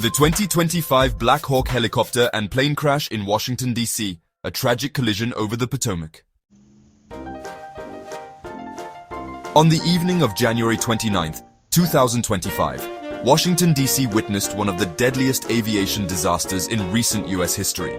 The 2025 Black Hawk helicopter and plane crash in Washington, D.C., a tragic collision over the Potomac. On the evening of January 29, 2025, Washington, D.C. witnessed one of the deadliest aviation disasters in recent U.S. history.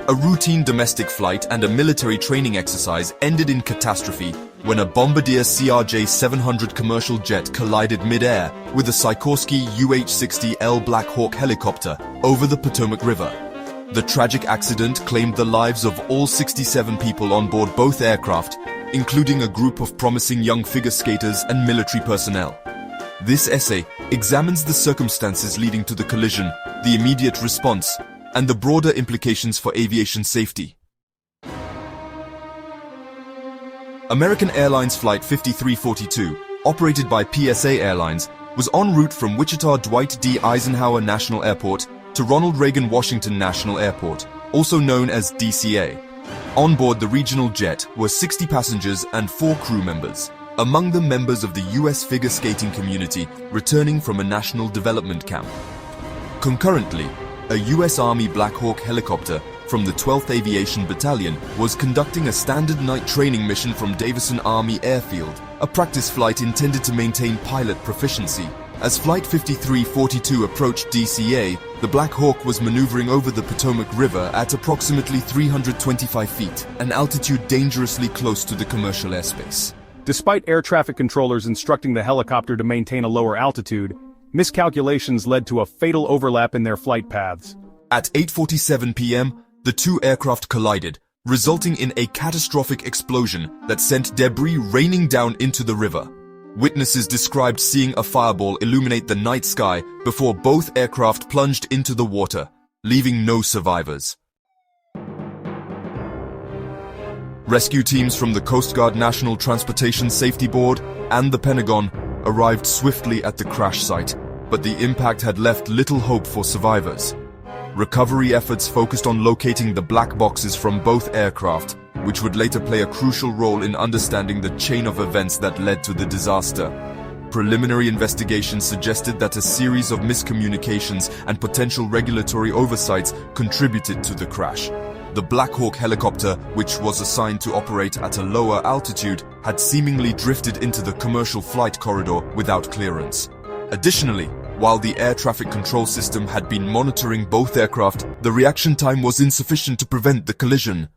A routine domestic flight and a military training exercise ended in catastrophe when a Bombardier CRJ-700 commercial jet collided mid-air with a Sikorsky UH-60L Black Hawk helicopter over the Potomac River. The tragic accident claimed the lives of all 67 people on board both aircraft, including a group of promising young figure skaters and military personnel. This essay examines the circumstances leading to the collision, the immediate response, and the broader implications for aviation safety. American Airlines Flight 5342, operated by PSA Airlines, was en route from Wichita Dwight D. Eisenhower National Airport to Ronald Reagan Washington National Airport, also known as DCA. On board the regional jet were 60 passengers and 4 crew members, among them members of the U.S. figure skating community returning from a national development camp. Concurrently, a U.S. Army Black Hawk helicopter from the 12th Aviation Battalion was conducting a standard night training mission from Davison Army Airfield, a practice flight intended to maintain pilot proficiency. As Flight 5342 approached DCA, the Black Hawk was maneuvering over the Potomac River at approximately 325 feet, an altitude dangerously close to the commercial airspace. Despite air traffic controllers instructing the helicopter to maintain a lower altitude, miscalculations led to a fatal overlap in their flight paths. At 8:47 p.m., the two aircraft collided, resulting in a catastrophic explosion that sent debris raining down into the river. Witnesses described seeing a fireball illuminate the night sky before both aircraft plunged into the water, leaving no survivors. Rescue teams from the Coast Guard National Transportation Safety Board and the Pentagon arrived swiftly at the crash site, but the impact had left little hope for survivors. Recovery efforts focused on locating the black boxes from both aircraft, which would later play a crucial role in understanding the chain of events that led to the disaster. Preliminary investigations suggested that a series of miscommunications and potential regulatory oversights contributed to the crash. The Black Hawk helicopter, which was assigned to operate at a lower altitude, had seemingly drifted into the commercial flight corridor without clearance. Additionally, while the air traffic control system had been monitoring both aircraft, the reaction time was insufficient to prevent the collision.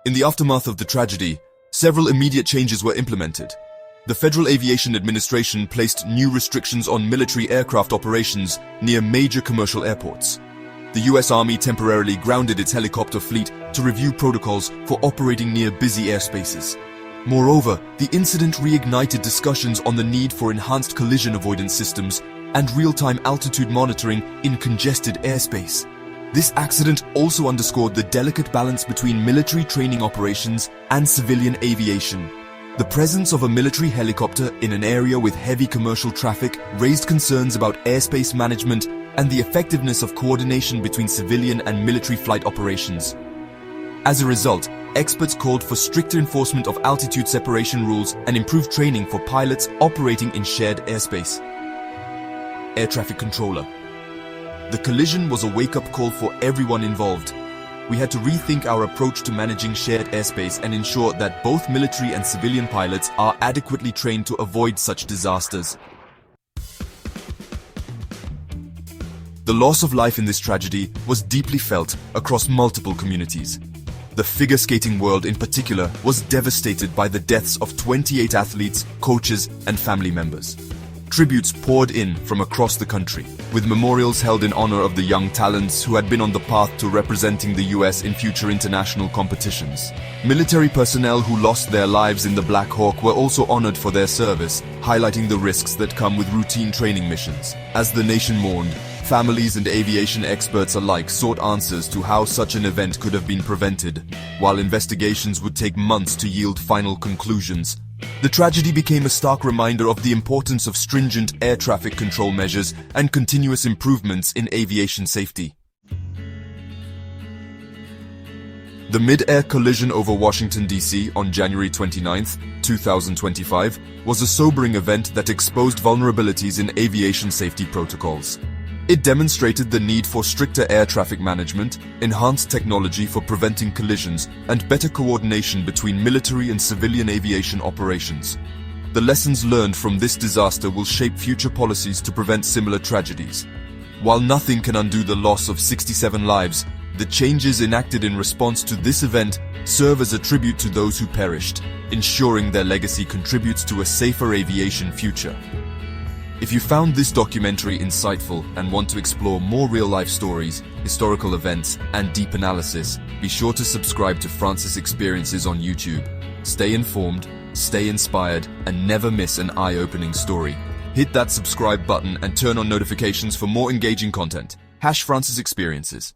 In the aftermath of the tragedy, several immediate changes were implemented. The Federal Aviation Administration placed new restrictions on military aircraft operations near major commercial airports. The U.S. Army temporarily grounded its helicopter fleet to review protocols for operating near busy airspaces. Moreover, the incident reignited discussions on the need for enhanced collision avoidance systems and real-time altitude monitoring in congested airspace. This accident also underscored the delicate balance between military training operations and civilian aviation. The presence of a military helicopter in an area with heavy commercial traffic raised concerns about airspace management and the effectiveness of coordination between civilian and military flight operations. As a result, experts called for stricter enforcement of altitude separation rules and improved training for pilots operating in shared airspace. Air traffic controller. The collision was a wake-up call for everyone involved. We had to rethink our approach to managing shared airspace and ensure that both military and civilian pilots are adequately trained to avoid such disasters. The loss of life in this tragedy was deeply felt across multiple communities. The figure skating world in particular was devastated by the deaths of 28 athletes, coaches, and family members. Tributes poured in from across the country, with memorials held in honor of the young talents who had been on the path to representing the U.S. in future international competitions. Military personnel who lost their lives in the Black Hawk were also honored for their service, highlighting the risks that come with routine training missions. As the nation mourned, families and aviation experts alike sought answers to how such an event could have been prevented, while investigations would take months to yield final conclusions. The tragedy became a stark reminder of the importance of stringent air traffic control measures and continuous improvements in aviation safety. The mid-air collision over Washington, D.C. on January 29, 2025 was a sobering event that exposed vulnerabilities in aviation safety protocols. It demonstrated the need for stricter air traffic management, enhanced technology for preventing collisions, and better coordination between military and civilian aviation operations. The lessons learned from this disaster will shape future policies to prevent similar tragedies. While nothing can undo the loss of 67 lives, the changes enacted in response to this event serve as a tribute to those who perished, ensuring their legacy contributes to a safer aviation future. If you found this documentary insightful and want to explore more real-life stories, historical events, and deep analysis, be sure to subscribe to Francis Experiences on YouTube. Stay informed, stay inspired, and never miss an eye-opening story. Hit that subscribe button and turn on notifications for more engaging content. #Francis Experiences.